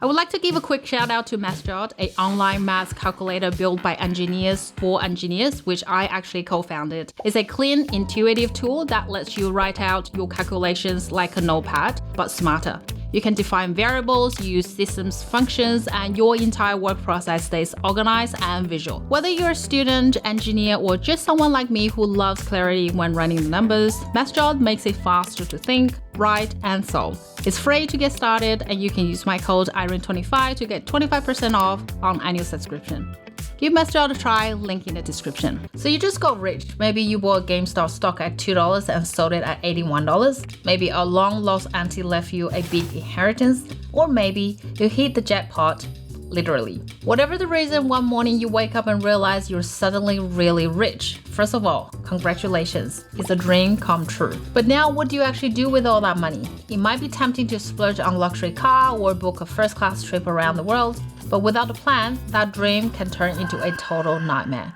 I would like to give a quick shout out to MathJot, an online math calculator built by engineers for engineers, which I actually co-founded. It's a clean, intuitive tool that lets you write out your calculations like a notepad, but smarter. You can define variables, use systems functions, and your entire work process stays organized and visual. Whether you're a student, engineer, or just someone like me who loves clarity when running the numbers, MathJot makes it faster to think, write, and solve. It's free to get started, and you can use my code IREN25 to get 25% off on annual subscription. Give MathJot a try, link in the description. So you just got rich. Maybe you bought GameStop stock at $2 and sold it at $81. Maybe a long lost auntie left you a big inheritance. Or maybe you hit the jackpot, literally. Whatever the reason, one morning you wake up and realize you're suddenly really rich. First of all, congratulations. It's a dream come true. But now what do you actually do with all that money? It might be tempting to splurge on a luxury car or book a first-class trip around the world. But without a plan, that dream can turn into a total nightmare.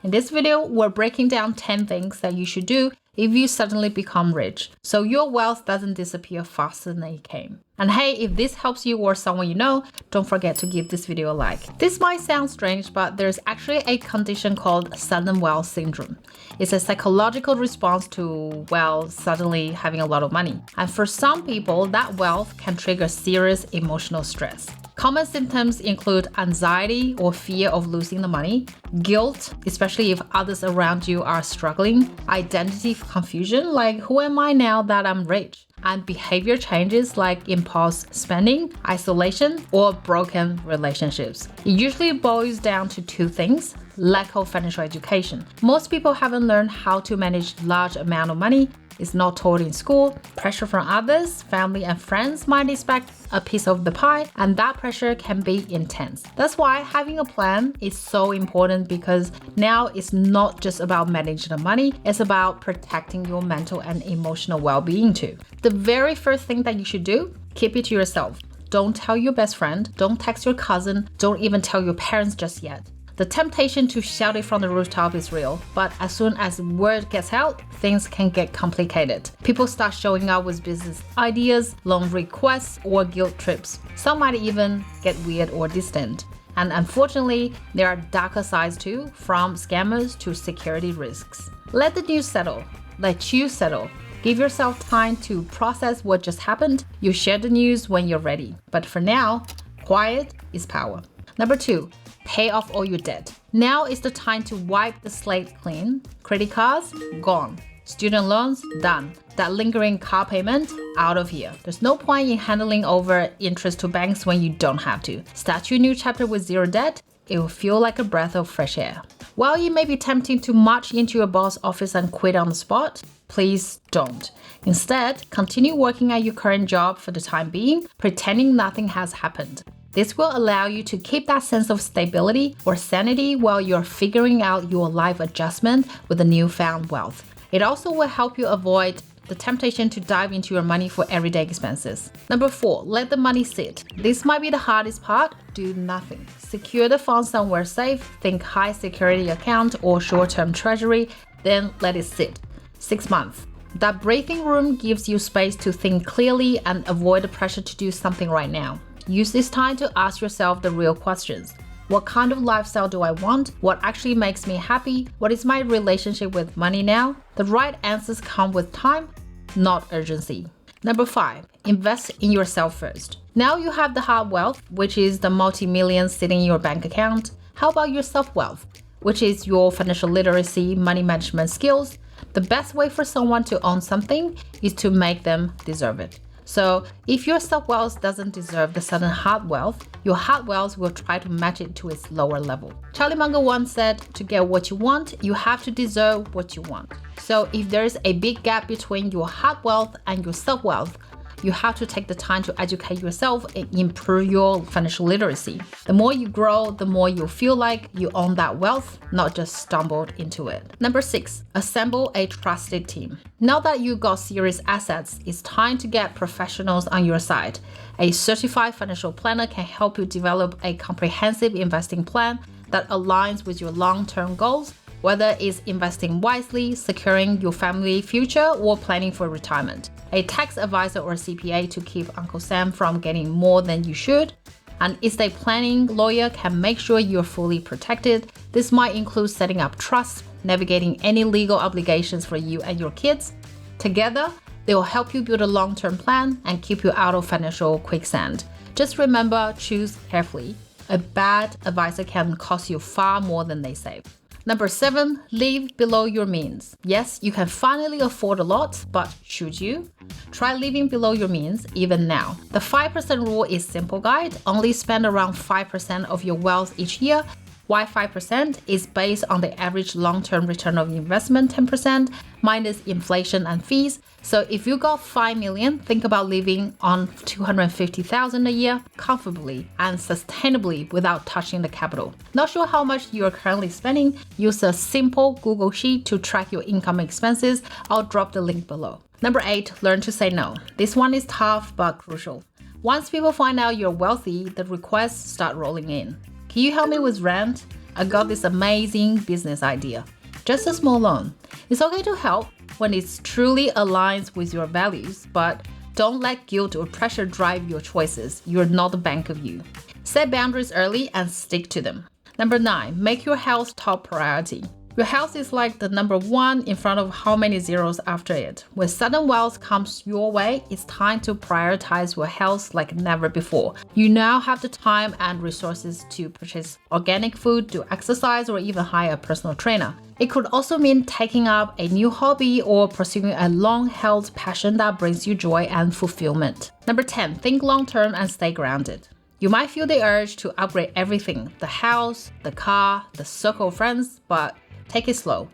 In this video, we're breaking down 10 things that you should do if you suddenly become rich, so your wealth doesn't disappear faster than it came. And hey, if this helps you or someone you know, don't forget to give this video a like. This might sound strange, but there's actually a condition called sudden wealth syndrome. It's a psychological response to, well, suddenly having a lot of money. And for some people, that wealth can trigger serious emotional stress. Common symptoms include anxiety or fear of losing the money, guilt, especially if others around you are struggling, identity confusion, like who am I now that I'm rich, and behavior changes like impulse spending, isolation, or broken relationships. It usually boils down to two things: lack of financial education. Most people haven't learned how to manage large amount of money. It's not taught in school. Pressure from others, family, and friends might expect a piece of the pie, and that pressure can be intense. That's why having a plan is so important, because now it's not just about managing the money, it's about protecting your mental and emotional well-being too. The very first thing that you should do, keep it to yourself. Don't tell your best friend, don't text your cousin, don't even tell your parents just yet. The temptation to shout it from the rooftop is real, but as soon as word gets out, things can get complicated. People start showing up with business ideas, loan requests, or guilt trips. Some might even get weird or distant. And unfortunately, there are darker sides too, from scammers to security risks. Let the news settle. Let you settle. Give yourself time to process what just happened. You share the news when you're ready. But for now, quiet is power. Number 2. Pay off all your debt. Now is the time to wipe the slate clean. Credit cards, gone. Student loans, done. That lingering car payment, out of here. There's no point in handling over interest to banks when you don't have to. Start your new chapter with zero debt. It will feel like a breath of fresh air. While you may be tempted to march into your boss office and quit on the spot, please don't. Instead, continue working at your current job for the time being, pretending nothing has happened. This will allow you to keep that sense of stability or sanity while you're figuring out your life adjustment with the newfound wealth. It also will help you avoid the temptation to dive into your money for everyday expenses. Number 4, let the money sit. This might be the hardest part. Do nothing. Secure the funds somewhere safe. Think high security account or short-term treasury, then let it sit. 6 months. That breathing room gives you space to think clearly and avoid the pressure to do something right now. Use this time to ask yourself the real questions. What kind of lifestyle do I want? What actually makes me happy? What is my relationship with money now? The right answers come with time, not urgency. Number 5, invest in yourself first. Now you have the hard wealth, which is the multi-millions sitting in your bank account. How about your self-wealth, which is your financial literacy, money management skills? The best way for someone to own something is to make them deserve it. So if your self-wealth doesn't deserve the sudden hard wealth, your hard wealth will try to match it to its lower level. Charlie Munger once said, to get what you want, you have to deserve what you want. So if there's a big gap between your hard wealth and your self-wealth, you have to take the time to educate yourself and improve your financial literacy. The more you grow, the more you feel like you own that wealth, not just stumbled into it. Number 6, assemble a trusted team. Now that you got serious assets, it's time to get professionals on your side. A certified financial planner can help you develop a comprehensive investing plan that aligns with your long-term goals, whether it's investing wisely, securing your family future, or planning for retirement. A tax advisor or CPA to keep Uncle Sam from getting more than you should, An estate planning lawyer can make sure you're fully protected. This might include setting up trusts, navigating any legal obligations for you and your kids. Together, they will help you build a long-term plan and keep you out of financial quicksand. Just remember, choose carefully. A bad advisor can cost you far more than they save. Number 7, live below your means. Yes, you can finally afford a lot, but should you? Try living below your means even now. The 5% rule is simple guide. Only spend around 5% of your wealth each year. Why 5% is based on the average long-term return of investment 10% minus inflation and fees. So if you got 5 million, think about living on 250,000 a year comfortably and sustainably without touching the capital. Not sure how much you are currently spending? Use a simple Google Sheet to track your income expenses. I'll drop the link below. Number 8, learn to say no. This one is tough but crucial. Once people find out you're wealthy, the requests start rolling in. Can you help me with rent? I got this amazing business idea. Just a small loan. It's okay to help when it truly aligns with your values, but don't let guilt or pressure drive your choices. You're not the bank of you. Set boundaries early and stick to them. Number 9, make your health top priority. Your health is like the number 1 in front of how many zeros after it. When sudden wealth comes your way, it's time to prioritize your health like never before. You now have the time and resources to purchase organic food, do exercise, or even hire a personal trainer. It could also mean taking up a new hobby or pursuing a long-held passion that brings you joy and fulfillment. Number 10, think long-term and stay grounded. You might feel the urge to upgrade everything, the house, the car, the circle of friends, but take it slow.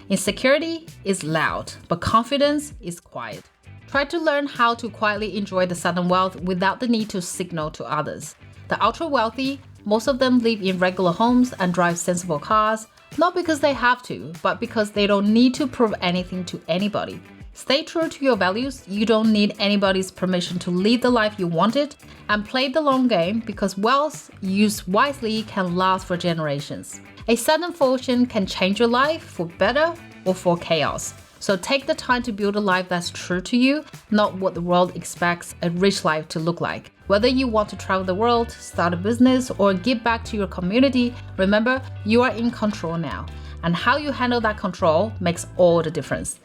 Insecurity is loud, but confidence is quiet. Try to learn how to quietly enjoy the sudden wealth without the need to signal to others. The ultra wealthy, most of them live in regular homes and drive sensible cars, not because they have to, but because they don't need to prove anything to anybody. Stay true to your values. You don't need anybody's permission to lead the life you wanted, and play the long game because wealth used wisely can last for generations. A sudden fortune can change your life for better or for chaos. So take the time to build a life that's true to you, not what the world expects a rich life to look like. Whether you want to travel the world, start a business, or give back to your community, remember, you are in control now. And how you handle that control makes all the difference.